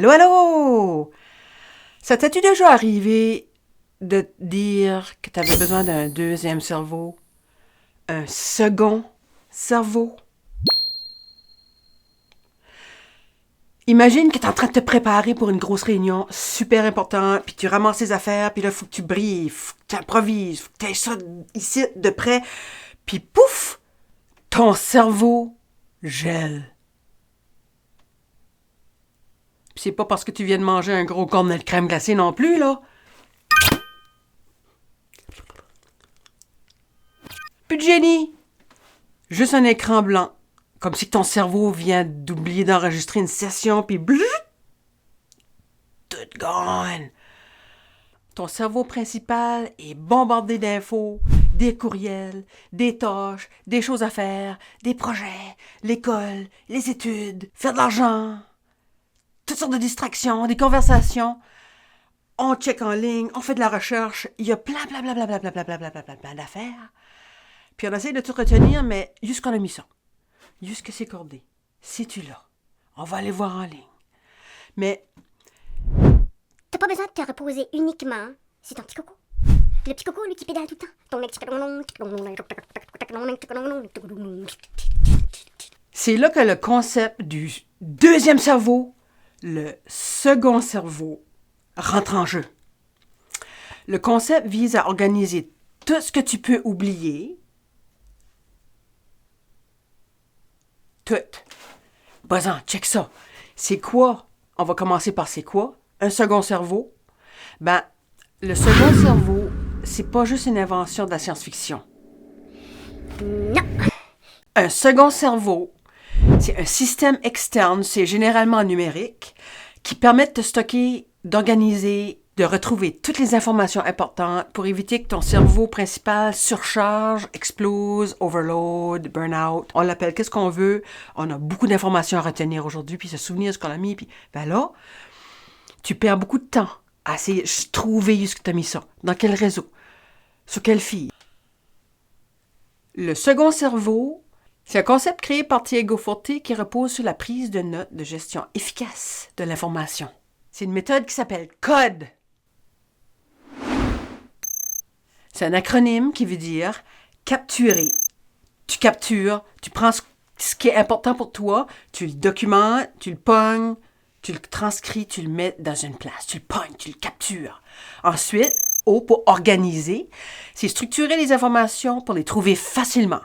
Allô, allô! Ça t'es-tu déjà arrivé de te dire que tu avais besoin d'un deuxième cerveau? Un second cerveau? Imagine que tu es en train de te préparer pour une grosse réunion super importante, puis tu ramasses tes affaires, puis là, il faut que tu brilles, faut que tu improvises, faut que tu aies ça ici de près, puis pouf! Ton cerveau gèle. Puis c'est pas parce que tu viens de manger un gros cornet de crème glacée non plus, là. Plus de génie! Juste un écran blanc. Comme si ton cerveau vient d'oublier d'enregistrer une session, puis bleu, tout gone. Ton cerveau principal est bombardé d'infos, des courriels, des tâches, des choses à faire, des projets, l'école, les études, faire de l'argent, toutes sortes de distractions, des conversations. On check en ligne, on fait de la recherche, il y a plein d'affaires. Puis on essaie de tout retenir, mais jusqu'on a mis ça. Jusque c'est cordé. C'est-tu là? On va aller voir en ligne. Mais T'as pas besoin de te reposer uniquement sur ton petit coco. Le petit coco, lui, qui pédale tout le temps. c'est là que le concept du deuxième cerveau, le second cerveau, rentre en jeu. Le concept vise à organiser tout ce que tu peux oublier. Tout. Vas-en, check ça. C'est quoi? On va commencer par c'est quoi? Un second cerveau? Ben, le second cerveau, c'est pas juste une invention de la science-fiction. Non! Un second cerveau, c'est un système externe, c'est généralement numérique, qui permet de te stocker, d'organiser, de retrouver toutes les informations importantes pour éviter que ton cerveau principal surcharge, explose, overload, burn-out. On l'appelle qu'est-ce qu'on veut. On a beaucoup d'informations à retenir aujourd'hui, puis se souvenir de ce qu'on a mis. Puis ben là, tu perds beaucoup de temps à essayer de trouver où tu as mis ça. Dans quel réseau? Sur quelle fille? Le second cerveau, c'est un concept créé par Diego Forte qui repose sur la prise de notes de gestion efficace de l'information. C'est une méthode qui s'appelle CODE. C'est un acronyme qui veut dire capturer. Tu captures, tu prends ce qui est important pour toi, tu le documentes, tu le pognes, tu le transcris, tu le mets dans une place, tu le pognes, tu le captures. Ensuite, O pour organiser, c'est structurer les informations pour les trouver facilement.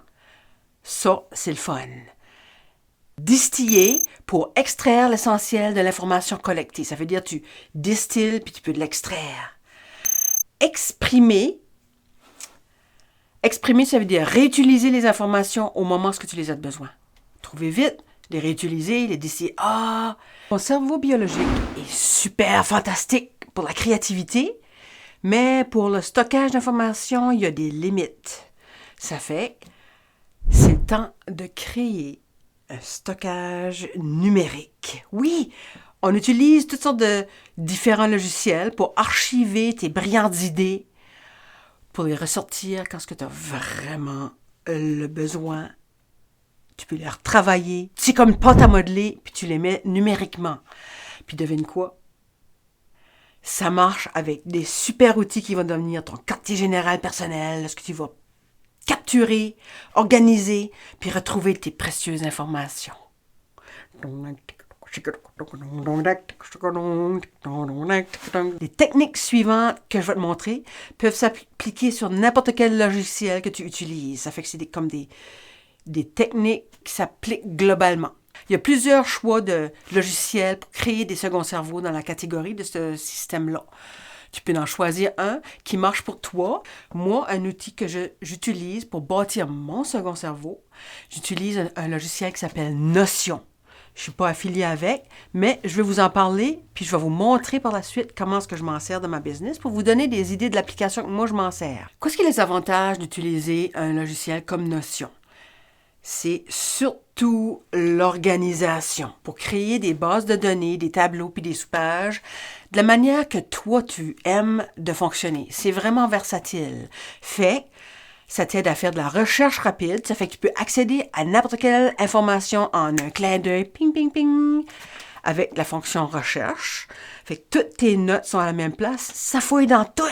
Ça, c'est le fun. Distiller pour extraire l'essentiel de l'information collectée. Ça veut dire que tu distilles puis tu peux l'extraire. Exprimer, ça veut dire réutiliser les informations au moment où tu les as besoin. Trouver vite, les réutiliser, les distiller. Ton cerveau biologique est super fantastique pour la créativité, mais pour le stockage d'informations, il y a des limites. Ça fait, c'est le temps de créer un stockage numérique. Oui, on utilise toutes sortes de différents logiciels pour archiver tes brillantes idées, pour les ressortir quand tu as vraiment le besoin. Tu peux les retravailler. C'est comme une pâte à modeler, puis tu les mets numériquement. Puis devine quoi? Ça marche avec des super outils qui vont devenir ton quartier général personnel, ce que tu vas capturer, organiser, puis retrouver tes précieuses informations. Les techniques suivantes que je vais te montrer peuvent s'appliquer sur n'importe quel logiciel que tu utilises. Ça fait que c'est comme des techniques qui s'appliquent globalement. Il y a plusieurs choix de logiciels pour créer des seconds cerveaux dans la catégorie de ce système-là. Tu peux en choisir un qui marche pour toi. Moi, un outil que j'utilise pour bâtir mon second cerveau, j'utilise un logiciel qui s'appelle Notion. Je ne suis pas affiliée avec, mais je vais vous en parler, puis je vais vous montrer par la suite comment est-ce que je m'en sers dans ma business pour vous donner des idées de l'application que moi je m'en sers. Qu'est-ce qui est les avantages d'utiliser un logiciel comme Notion? C'est surtout l'organisation pour créer des bases de données, des tableaux puis des sous-pages de la manière que toi tu aimes de fonctionner. C'est vraiment versatile. Ça t'aide à faire de la recherche rapide. Ça fait que tu peux accéder à n'importe quelle information en un clin d'œil, ping, ping, ping, avec la fonction recherche. Fait que toutes tes notes sont à la même place. Ça fouille dans tout.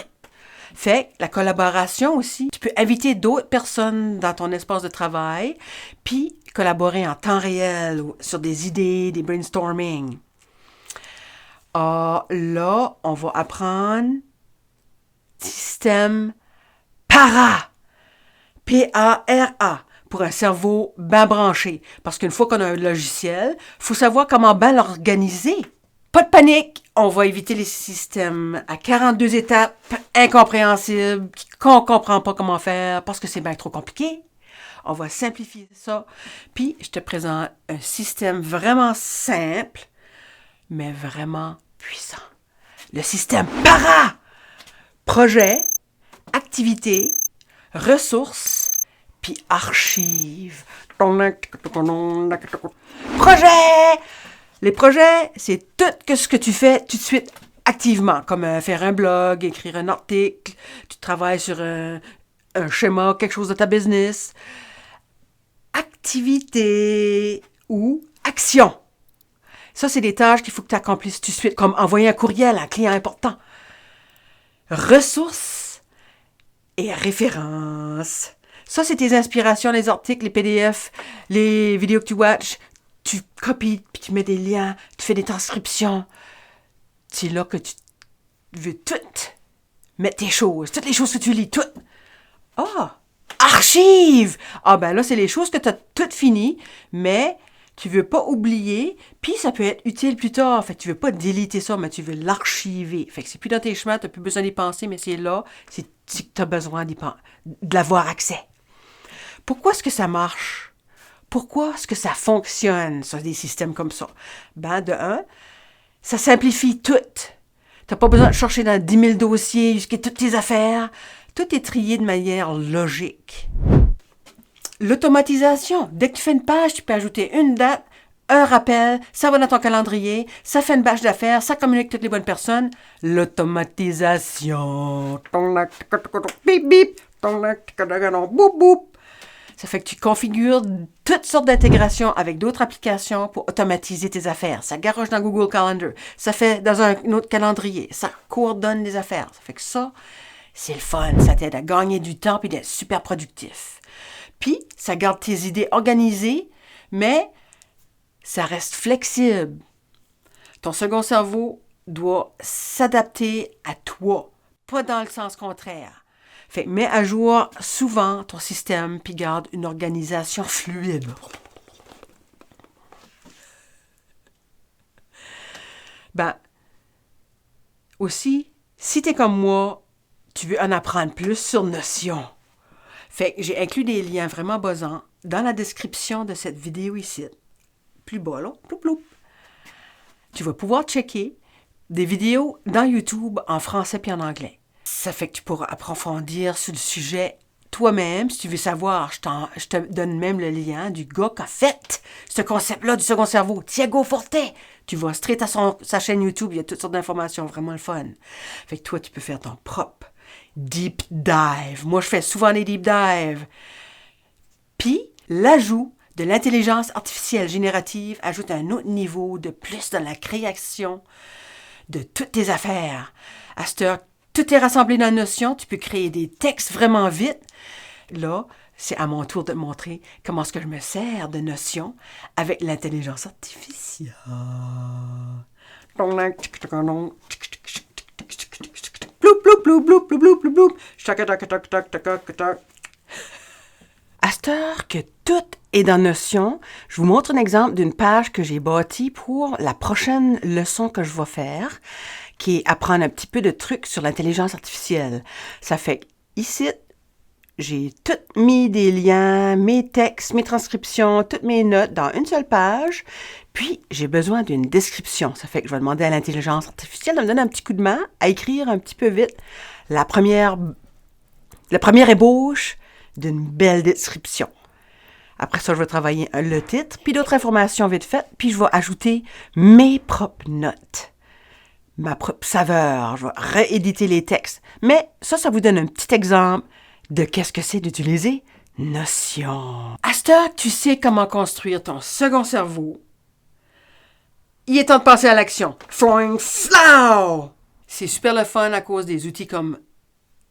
Fait que la collaboration aussi, tu peux inviter d'autres personnes dans ton espace de travail, puis collaborer en temps réel sur des idées, des brainstorming. Là, on va apprendre système PARA. P-A-R-A. Pour un cerveau bien branché. Parce qu'une fois qu'on a un logiciel, il faut savoir comment bien l'organiser. Pas de panique, on va éviter les systèmes à 42 étapes incompréhensibles, qu'on ne comprend pas comment faire parce que c'est bien trop compliqué. On va simplifier ça. Puis, je te présente un système vraiment simple, mais vraiment puissant. Le système PARA. Projet, activité, ressources, puis archives. Projet! Les projets, c'est tout ce que tu fais tout de suite activement, comme faire un blog, écrire un article, tu travailles sur un schéma, quelque chose de ta business. Activité ou action. Ça, c'est des tâches qu'il faut que tu accomplisses tout de suite, comme envoyer un courriel à un client important. Ressources et références. Ça, c'est tes inspirations, les articles, les PDF, les vidéos que tu watches. Tu copies, puis tu mets des liens, tu fais des transcriptions. C'est là que tu veux tout mettre tes choses, toutes les choses que tu lis, toutes. Archives! Ben là, c'est les choses que tu as toutes finies, mais tu veux pas oublier, puis ça peut être utile plus tard. Fait que tu veux pas déliter ça, mais tu veux l'archiver. Fait que c'est plus dans tes chemins, tu n'as plus besoin d'y penser, mais c'est là, c'est que tu as besoin d'avoir accès. Pourquoi est-ce que ça marche? Pourquoi est-ce que ça fonctionne sur des systèmes comme ça? De un, ça simplifie tout. Tu n'as pas besoin de chercher dans 10 000 dossiers jusqu'à toutes tes affaires. Tout est trié de manière logique. L'automatisation. Dès que tu fais une page, tu peux ajouter une date, un rappel, ça va dans ton calendrier, ça fait une bâche d'affaires, ça communique toutes les bonnes personnes. L'automatisation. Bip, bip. Boop, boop. Ça fait que tu configures toutes sortes d'intégrations avec d'autres applications pour automatiser tes affaires. Ça garoche dans Google Calendar. Ça fait dans un autre calendrier. Ça coordonne des affaires. Ça fait que ça, c'est le fun. Ça t'aide à gagner du temps et d'être super productif. Puis, ça garde tes idées organisées, mais ça reste flexible. Ton second cerveau doit s'adapter à toi, pas dans le sens contraire. Fait que mets à jour souvent ton système puis garde une organisation fluide. Aussi, si t'es comme moi, tu veux en apprendre plus sur Notion. Fait que j'ai inclus des liens vraiment buzzants dans la description de cette vidéo ici. Plus bas, là. Ploup, ploup. Tu vas pouvoir checker des vidéos dans YouTube en français puis en anglais. Ça fait que tu pourras approfondir sur le sujet toi-même. Si tu veux savoir, je te donne même le lien du gars qui a fait ce concept-là du second cerveau, Tiago Forte. Tu vas straight à sa chaîne YouTube, il y a toutes sortes d'informations, vraiment le fun. Fait que toi, tu peux faire ton propre deep dive. Moi, je fais souvent des deep dives. Puis, l'ajout de l'intelligence artificielle générative ajoute un autre niveau de plus dans la création de toutes tes affaires. À cette heure, tout est rassemblé dans Notion. Tu peux créer des textes vraiment vite. Là, c'est à mon tour de te montrer comment est-ce que je me sers de Notion avec l'intelligence artificielle. À cette heure que tout est dans Notion, je vous montre un exemple d'une page que j'ai bâtie pour la prochaine leçon que je vais faire, qui est apprendre un petit peu de trucs sur l'intelligence artificielle. Ça fait ici, j'ai tout mis des liens, mes textes, mes transcriptions, toutes mes notes dans une seule page. Puis, j'ai besoin d'une description. Ça fait que je vais demander à l'intelligence artificielle de me donner un petit coup de main à écrire un petit peu vite la première ébauche d'une belle description. Après ça, je vais travailler le titre, puis d'autres informations vite faites, puis je vais ajouter mes propres notes, ma propre saveur. Je vais rééditer les textes. Mais ça vous donne un petit exemple de qu'est-ce que c'est d'utiliser Notion. À ce stade, tu sais comment construire ton second cerveau il est temps de passer à l'action. Flying flow! C'est super le fun à cause des outils comme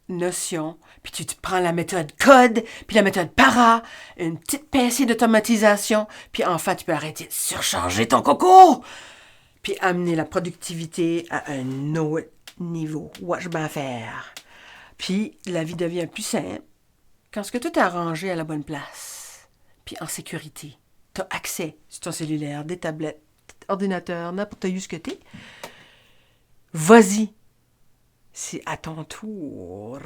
Notion, puis tu prends la méthode code, puis la méthode para, une petite pincée d'automatisation, puis enfin tu peux arrêter de surcharger ton coco, puis amener la productivité à un autre niveau. Watch bien faire. Puis la vie devient plus simple quand ce que tout est arrangé à la bonne place, puis en sécurité. Tu as accès sur ton cellulaire, des tablettes, ordinateur, n'importe où ce que t'es. Vas-y. C'est à ton tour.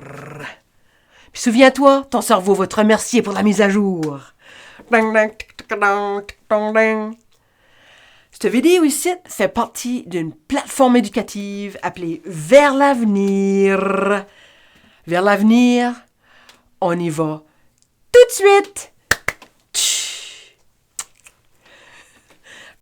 Puis souviens-toi, ton cerveau va te remercier pour la mise à jour. Cette vidéo ici fait partie d'une plateforme éducative appelée Vers l'avenir. Vers l'avenir, on y va tout de suite.